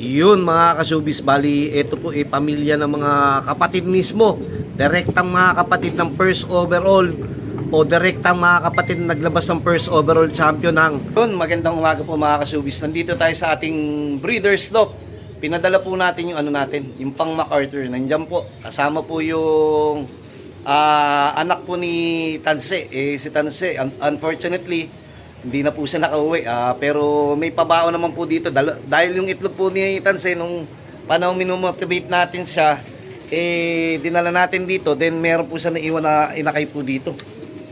Yun mga ka-showbiz, bali ito po pamilya ng mga kapatid mismo. Direktang mga kapatid ng first overall o direktang mga kapatid na naglabas ng first overall champion ng. Yun, magandang umaga po mga ka-showbiz. Nandito tayo sa ating breeder's loft. Pinadala po natin yung ano natin, yung pang MacArthur. Nandiyan po, kasama po yung anak po ni Tanse. Si Tanse, unfortunately, hindi na po siya nakauwi, pero may pabao naman po dito dahil yung itlog po ni Tanse nung panahon minumotivate natin siya, dinala natin dito, then meron po siya naiwan na inakay po dito.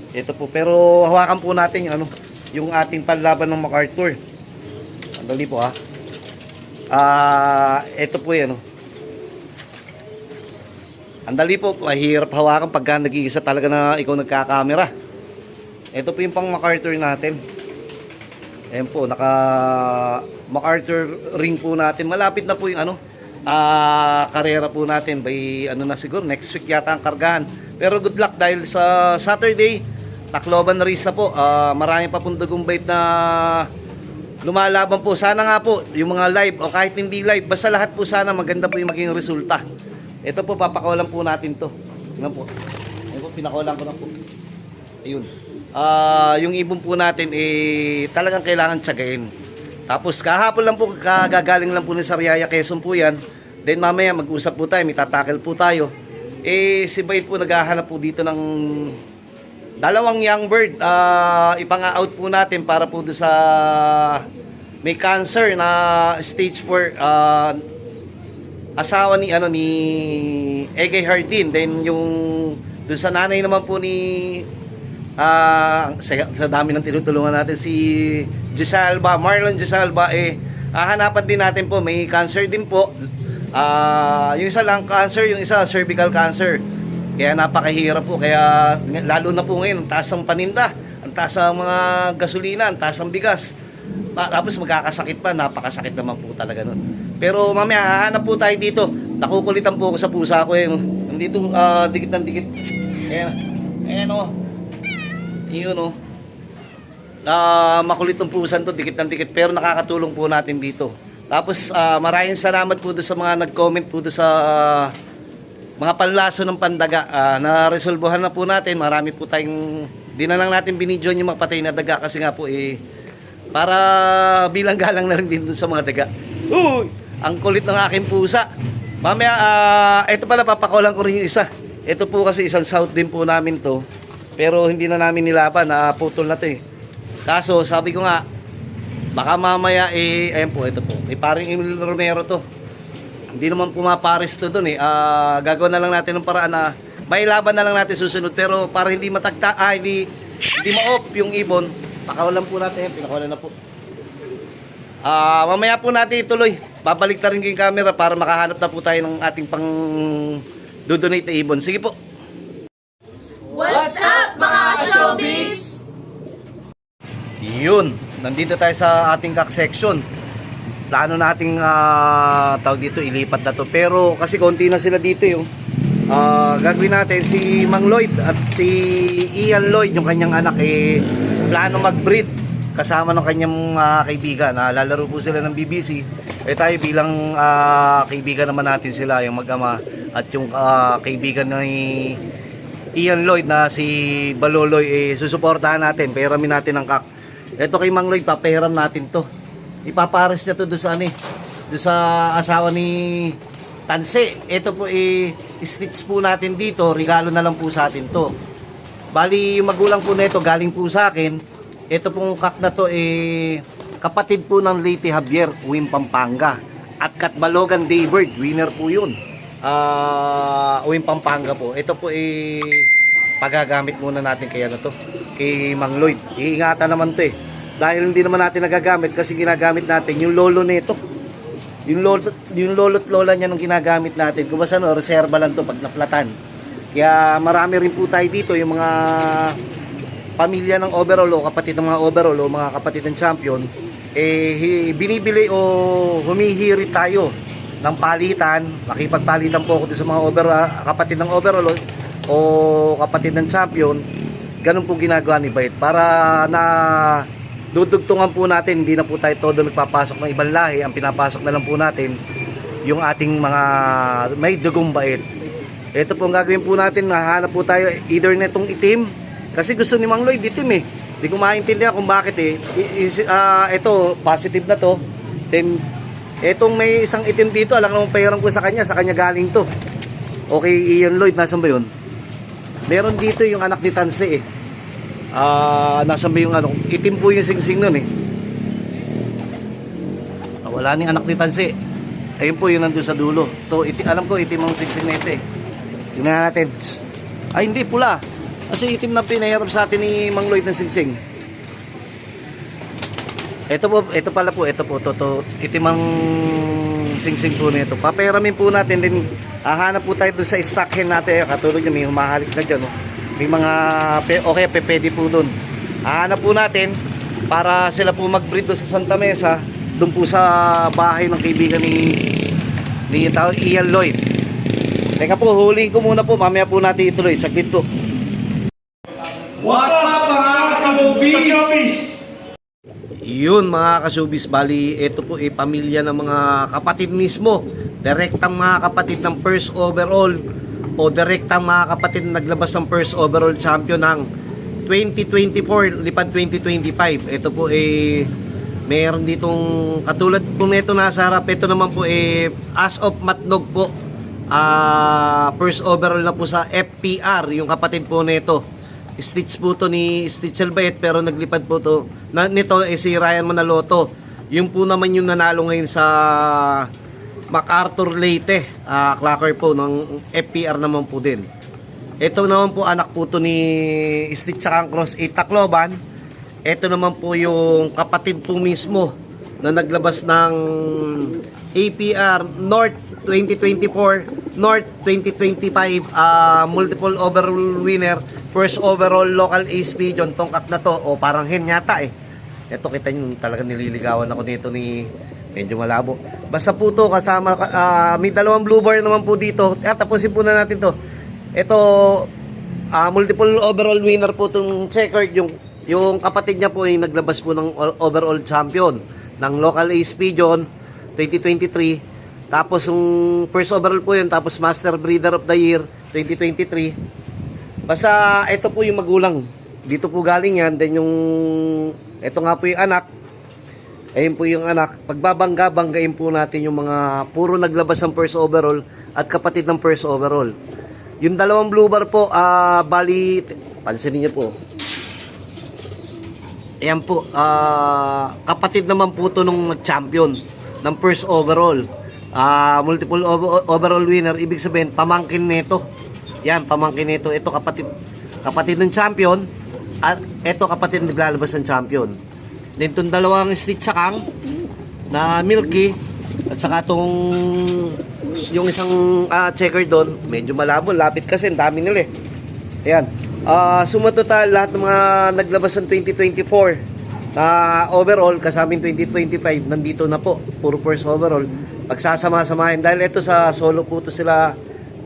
Ito po, pero hawakan po natin yung, yung ating panlaban ng MacArthur. Andali po ito po yan. Andali po, mahirap hawakan pagka nag-iisa talaga na ikaw nagkakamera. Ito po yung pang MacArthur natin. Ayan po, naka MacArthur ring po natin. Malapit na po yung karera po natin by na siguro next week yata ang kargahan. Pero good luck dahil sa Saturday Tacloban race na po. Marami pa pong dugong bait na lumalaban po. Sana nga po yung mga live o kahit hindi live, basta lahat po sana maganda po yung maging resulta. Ito po, papakawalan po natin to. Tingnan po. Ito po, pinakawalan ko na po. Ayun. Yung ibon po natin talagang kailangan tiyagain. Tapos kahapon lang po, kagagaling lang po ni Sariaya, Quezon po yan. Then mamaya mag-usap po tayo, may tatakil po tayo. Si Bait po naghahanap po dito ng dalawang young bird. Ipang-out po natin para po doon sa may cancer na stage 4, asawa ni ni Egay Hardin. Then yung doon sa nanay naman po ni sa dami ng tinutulungan natin, si Gisalba, Marlon Gisalba, hahanapan din natin po, may cancer din po. Yung isa lang cancer, yung isa cervical cancer. Kaya napakahirap po, kaya lalo na po ngayon, ang taas ng paninda, ang taas ng mga gasolina, ang taas ng bigas. Tapos magkakasakit pa, napakasakit naman po talaga nun. Pero mamaya hahanap po tayo dito. Nakukulitan po ako sa pusa ko nandito, dikit ng dikit. Ayan yun makulit ng pusan to, dikit ng dikit, pero nakakatulong po natin dito. Tapos maraming salamat po doon sa mga nag-comment po doon sa mga panlaso ng pandaga. Na-resolbuhan na po natin. Marami po tayong, di na lang natin binidyon yung mga patay na daga kasi nga po para bilang galang na rin din doon sa mga daga. Uy! Ang kulit ng aking pusa. Mamaya, ito pala, papakawalan ko rin yung isa. Ito po kasi isang south din po namin to. Pero hindi na namin nilaban, putol na to Kaso sabi ko nga, baka mamaya ayan po, ito po. Paring Emil Romero to. Hindi naman pumapares to doon gagawa na lang natin ng paraan na may laban na lang natin susunod. Pero para hindi matagta, hindi ma-off yung ibon, pakawalan po natin. Pinakawalan na po. Mamaya po natin ituloy. Babalik na rin yung camera para makahanap na po tayo ng ating pang dodonate na ibon. Sige po. What's up mga showbiz? Yun, nandito tayo sa ating kak section. Plano nating tawag dito, ilipat na to. Pero kasi konti na sila dito gagawin natin si Mang Lloyd at si Ian Lloyd, yung kanyang anak plano mag-breed kasama ng kanyang kaibigan. Lalaro po sila ng BBC. Tayo bilang kaibigan naman natin sila, yung mag-ama at yung kaibigan ni Ian Lloyd na si Baloloy, susuportahan natin, pahiramin natin ang kak. Ito kay Mang Lloyd, papahiram natin to. Ipapares niya to doon sa doon sa asawa ni Tanse. Ito po stitch po natin dito, regalo na lang po sa atin to. Bali yung magulang po nito galing po sa akin. Ito pong kak na to kapatid po ng Leyte Javier, Uwing Pampanga. At Katbalogan Daybird, winner po yun. Uwing Pampanga po. Ito po pagagamit muna natin kaya to kay Mang Lloyd. Iingatan naman to dahil hindi naman natin nagagamit kasi ginagamit natin yung lolo nito. Yung lolo't lola niya nung ginagamit natin. Kung basta reserva lang to pag naplatan. Kaya marami rin po tayo dito yung mga pamilya ng overall o kapatid ng mga overall o mga kapatid ng champion. Binibili o humihirit tayo ng palitan. Makipagpalitan po ako sa mga kapatid ng overall o kapatid ng champion. Ganun po ginagawa ni Bait para na dudugtungan po natin, hindi na po tayo todo nagpapasok ng ibang lahi. Ang pinapasok na lang po natin yung ating mga may dugong bait. Ito po ang gagawin po natin, nahanap po tayo either netong itim, kasi gusto ni Mang Lloyd itim eh. Hindi ko maintindihan kung bakit eh. Ito, positive na to. Then, etong may isang itim dito, alam naman pairam ko sa kanya galing to. Okay, Ian Lloyd, nasan ba yun? Meron dito yung anak ni Tanse eh. Nasan ba yung ano? Itim po yung singsing nun eh. Wala ni anak ni Tanse. Ayun po, yun nandun sa dulo. To, alam ko, itim ang singsing na ito eh. Tingnan natin. Ay, hindi, pula. Kasi itim na pinahirap sa atin ni Mang Lloyd ng singsing. Ito pala po, to, itim ang singsing po nito. Papairamin po natin, din hahanap po tayo doon sa stock hen natin. Katulad niya, may humahalik na dyan. Oh. May mga, okay, pwede po doon. Hahanap po natin para sila po mag-breed doon sa Santa Mesa, doon po sa bahay ng kaibigan ni Ian Lloyd. Teka po, huling ko muna po, mamaya po natin ituloy, saglit po. What's up mga ka-showbiz? Yun mga ka-showbiz, bali ito po pamilya ng mga kapatid mismo, direktang mga kapatid ng first overall o direktang mga kapatid na naglabas ng first overall champion ng 2024, lipad 2025. Ito po mayroon ditong katulad po nito nasa harap. Ito naman po as of Matnog po, first overall na po sa FPR yung kapatid po nito. Stitch po to ni Stitch Albayet, pero naglipad po to nito si Ryan Manaloto. Yung po naman yung nanalo ngayon sa MacArthur Leyte, clocker po ng FPR naman po din. Ito naman po anak po to ni Stitch sa Cross 8 Tacloban. Ito naman po yung kapatid po mismo na naglabas ng APR North 2024, North 2025, multiple overall winner, first overall local ace pigeon. Tongkat na to, o parang hen yata eh. Ito kita nyo, talaga nililigawan ako nito ni medyo malabo. Basta po to kasama, may dalawang blue bar naman po dito. Tapusin po na natin to. Ito, multiple overall winner po itong checkered. Yung kapatid niya po ay naglabas po ng overall champion ng local ace pigeon 2023. Tapos yung first overall po yun, tapos Master Breeder of the Year 2023. Basta ito po yung magulang. Dito po galing yan. Then yung ito nga po yung anak. Ayun po yung anak. Pagbabangga-banggain po natin yung mga puro naglabas ng first overall at kapatid ng first overall. Yung dalawang blue bar po, bali, pansinin niyo po. Ayan po, kapatid naman po to nung champion ng first overall. Multiple overall winner, ibig sabihin pamangkin nito. Yan, pamangkin nito. Ito kapatid ng champion at ito kapatid naglalabas ng champion. Then itong dalawang Stitch sakang na Milky at saka itong yung isang checker doon, medyo malabo, lapit kasi, ang dami nila eh. Ayan. Suma total lahat ng mga naglabas ng 2024 overall kasama yung 2025 nandito na po, puro first overall. Pagsasama-samahin dahil ito sa solo po to sila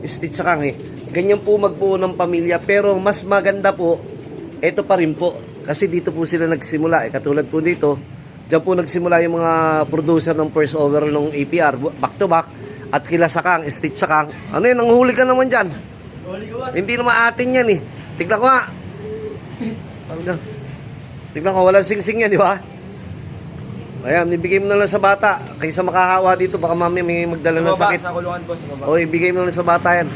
Stitch sakang eh. Ganyan po magbuo ng pamilya, pero mas maganda po ito pa rin po kasi dito po sila nagsimula eh. Katulad po dito, diyan po nagsimula yung mga producer ng first overall ng APR back to back. At kila sakang, Stitch sakang. Ano yun, nanghuli ka naman dyan. Hindi naman atin yan eh. Tignan ko nga. Tignan ko, walang sing-sing yan, di ba? Ayan, ibigay mo na lang sa bata. Kaysa makahawa dito, baka mami may magdala ng sakit. Sa kulungan po, sa baba. O, ibigay mo na lang sa bata yan.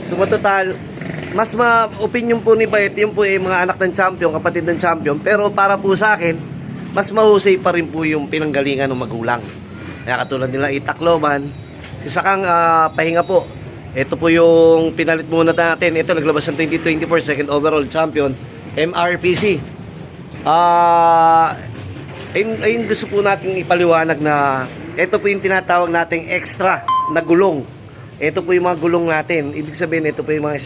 So, total, mas ma-opinion po ni Bayet, yun po mga anak ng champion, kapatid ng champion. Pero para po sa akin, mas mahusay pa rin po yung pinanggalingan ng magulang. Kaya katulad nila Itacloban, si Sakang pahinga po. Ito po yung pinalit muna natin. Ito naglabas ng 2024 second overall champion, MRPC. Ayun gusto po natin ipaliwanag na ito po yung tinatawag nating extra na gulong. Ito po yung mga gulong natin. Ibig sabihin, ito po yung mga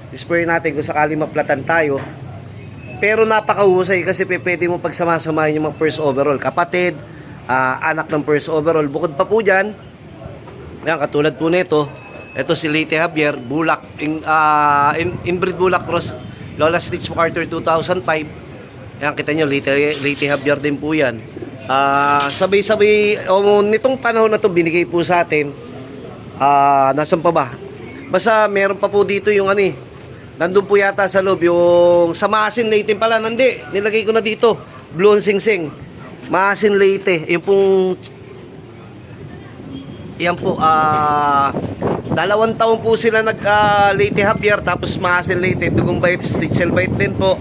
spare natin kung sakali maplatan tayo. Pero napakahusay kasi pwede mo pagsama-samahin yung mga first overall. Kapatid, anak ng first overall. Bukod pa po dyan, yan, katulad po nito, ito si Leyte Javier, Bulak, inbreed Bulak Cross, Lola Stitch MacArthur 2005. Yan, kita nyo, Leyte Javier din po yan. Sabay-sabay, nitong panahon na to binigay po sa atin. Nasaan pa ba? Basta meron pa po dito yung nandun po yata sa loob, yung sa Maasin Leyte pala, nilagay ko na dito. Blue Sing Sing. Maasin Leyte, yung pong, yan po, 2 taon po sila Leyte Javier, tapos Maasin Leyte, Dugong Bait, Stitchel Bait din po.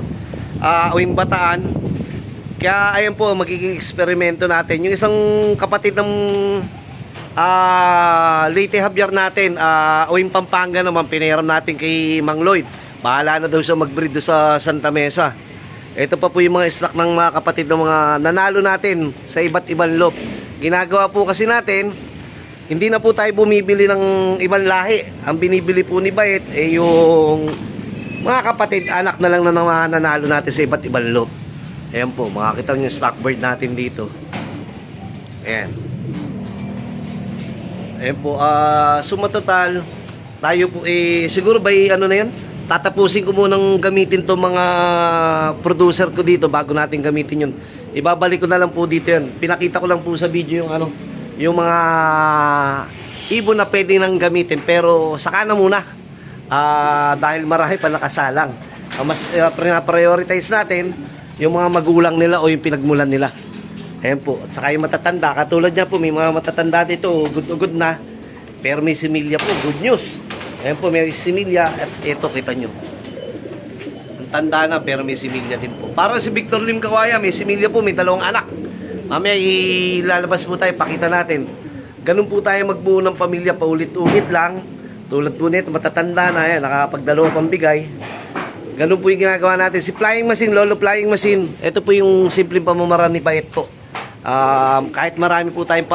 Uwing Bataan. Kaya ayan po magiging eksperimento natin. Yung isang kapatid ng Leyte Javier natin, Uwing Pampanga naman, pinahiram natin kay Mang Lloyd. Bahala na daw siya mag-breed sa Santa Mesa. Ito pa po yung mga stock ng mga kapatid ng mga nanalo natin sa iba't ibang lot. Ginagawa po kasi natin, hindi na po tayo bumibili ng ibang lahi. Ang binibili po ni Bait yung mga kapatid, anak na lang na mga nanalo natin sa iba't ibang lot. Ayan po, makakita nyo yung stock bird natin dito. Ayan. Ayan po, suma total, tayo po siguro by na yan? Tatapusin ko munang gamitin to mga producer ko dito bago natin gamitin yun. Ibabalik ko na lang po dito yan. Pinakita ko lang po sa video yung mga ibon na pwede nang gamitin. Pero saka na muna. Dahil marami pa nakasalang. Mas prioritize natin yung mga magulang nila o yung pinagmulan nila. Ayan po. At saka yung matatanda. Katulad niya po, may mga matatanda dito, good na. Pero may similya po, good news. Ayan po, may similya. At ito, kita nyo. Ang tanda na, pero may similya din po. Para si Victor Lim Kawaya, may similya po, may 2 anak. Mamaya ilalabas po tayo, pakita natin. Ganun po tayo magbuo ng pamilya, paulit-ulit lang. Tulad po nito, matatanda na, yan, nakapag-2 pang bigay. Ganun po yung ginagawa natin. Si Flying Machine, Lolo Flying Machine, ito po yung simpleng pamamaraan ni Bait po. Kahit marami po tayong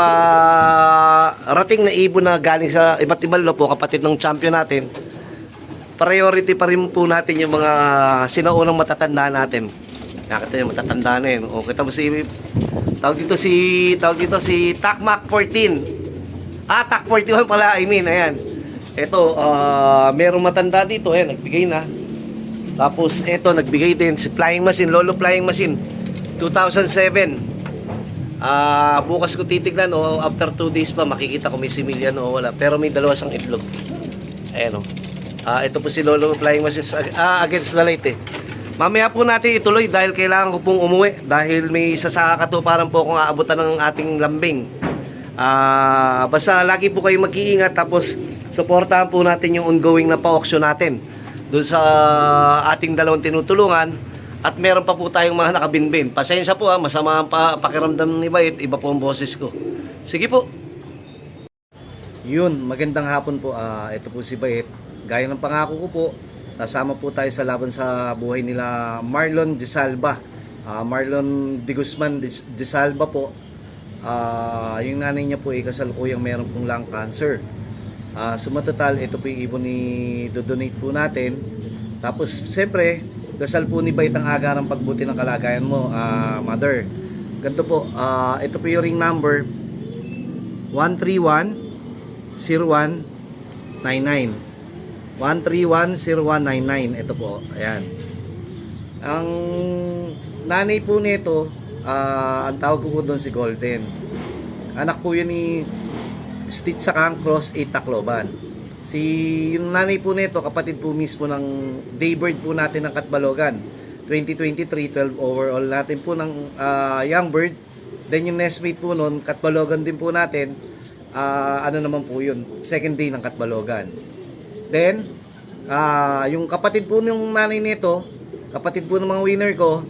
rating na ibon na galing sa iba't ibang lot po, kapatid ng champion natin, priority pa rin po natin yung mga sinaunang matatanda natin. Nakita nyo, matatanda na yun. O, kita mo tawag dito si Takmak 14. Tak 41 pala, ayan. Ito, merong matanda dito, nagbigay na. Tapos, ito, nagbigay din si Flying Machine, Lolo Flying Machine, 2007. Bukas ko titignan, after 2 days pa, makikita ko may similya o wala. Pero may 2 sang itlog. Ayan, ito po si Lolo Flying Machine against the light, Mamaya po natin ituloy dahil kailangan ko pong umuwi. Dahil may sasakatuparan po akong aabutan ng ating lambing. Basta lagi po kayo mag-iingat, tapos suportahan po natin yung ongoing na pa-auction natin doon sa ating 2 tinutulungan. At meron pa po tayong mga nakabinbin. Pasensya po, masama ang pakiramdam ni Bait, iba po ang boses ko. Sige po. Yun, magandang hapon po. Ito po si Bait. Gaya ng pangako ko po, kasama po tayo sa laban sa buhay nila Marlon De Salva. Marlon De Guzman De Salva po. Yung nanay niya po ay kasalukuyang meron pong lung cancer. Sumatotal, ito po yung ibon ni do-donate po natin. Tapos, siyempre, dasal po ni Bait ang agarang pagbuti ng kalagayan mo, mother. Ganito po, ito po yung ring number 131-0199. 131-0199. Ito po, ayan. Ang nanay po nito, ang tawag po doon si Golden. Anak po yun ni Stitch Sakang Cross 8 Tacloban. Yung nanay po nito, kapatid po mismo ng daybird po natin ng Katbalogan 2023, 12 overall natin po ng young bird. Then yung nestmate po nun, Katbalogan din po natin, naman po yun, second day ng Katbalogan. Then yung kapatid po ng nanay nito, kapatid po ng mga winner ko,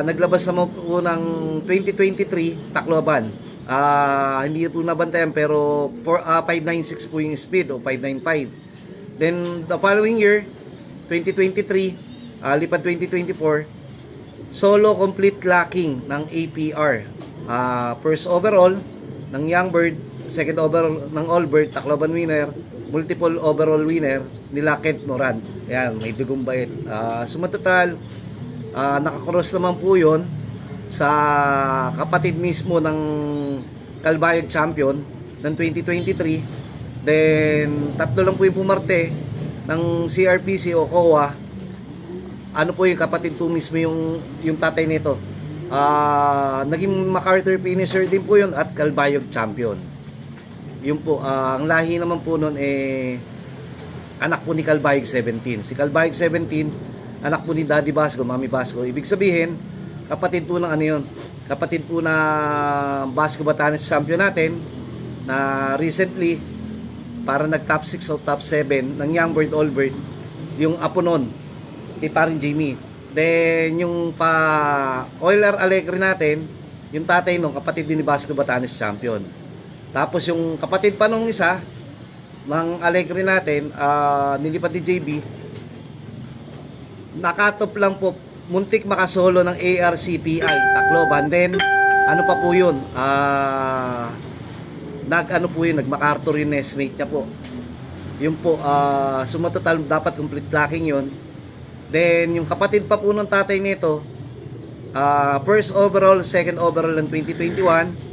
naglabas naman po ng 2023 Tacloban. Hindi po nabantayan, pero 596 po yung speed o 595. Then the following year 2023, lipad 2024, solo complete lacking ng APR. First overall ng young bird, second overall ng all bird, Tacloban winner, multiple overall winner nila Kent Moran. Ayan, may Dugong Bait. Sumatotal, nakakross naman po yun sa kapatid mismo ng Calbayog champion ng 2023. Then 3 lang po yung pumarte ng CRPC o COA. ano po yung kapatid po mismo yung tatay nito. Naging MacArthur finisher din po yun at Calbayog champion. Yun po, ang lahi naman po nun anak po ni Calbayog 17. Si Calbayog 17, anak po ni Daddy Basco, Mami Basco. Ibig sabihin, kapatid po ng ano yun, kapatid po na Basco Batanes champion natin na recently para nag top 6 o top 7 ng Young Bird All Bird, yung apo nun kay paring Jimmy. Then yung pa Euler Alegre natin, yung tatay nung kapatid din ni Basco Batanes champion. Tapos yung kapatid pa nung isa ng Alegre natin, nilipat ni JB, nakatop lang po, muntik makasolo ng ARCPI Tacloban. Then ano pa po yun, nag MacArthur yung nestmate niya po. Yun po, sumatotal dapat complete blocking yun. Then yung kapatid pa po ng tatay nito, first overall, second overall ng 2021,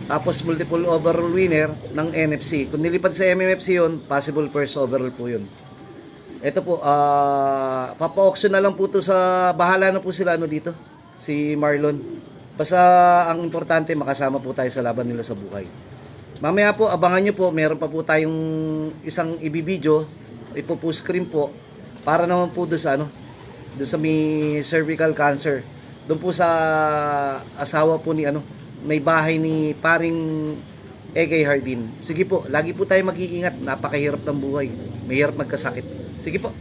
tapos multiple overall winner ng NFC. Kung nilipad sa MMFC yun, possible first overall po yun. Ito po, papa-auction na lang po to sa, bahala na po sila dito, si Marlon. Basta ang importante, makasama po tayo sa laban nila sa buhay. Mamaya po, abangan nyo po, meron pa po tayong isang ibibideo, ipo-post screen po, para naman po doon sa doon sa may cervical cancer. Doon po sa asawa po ni may bahay ni paring Egay Hardin. Sige po, lagi po tayo mag-iingat, napakahirap ng buhay. Mahirap magkasakit. Sige po.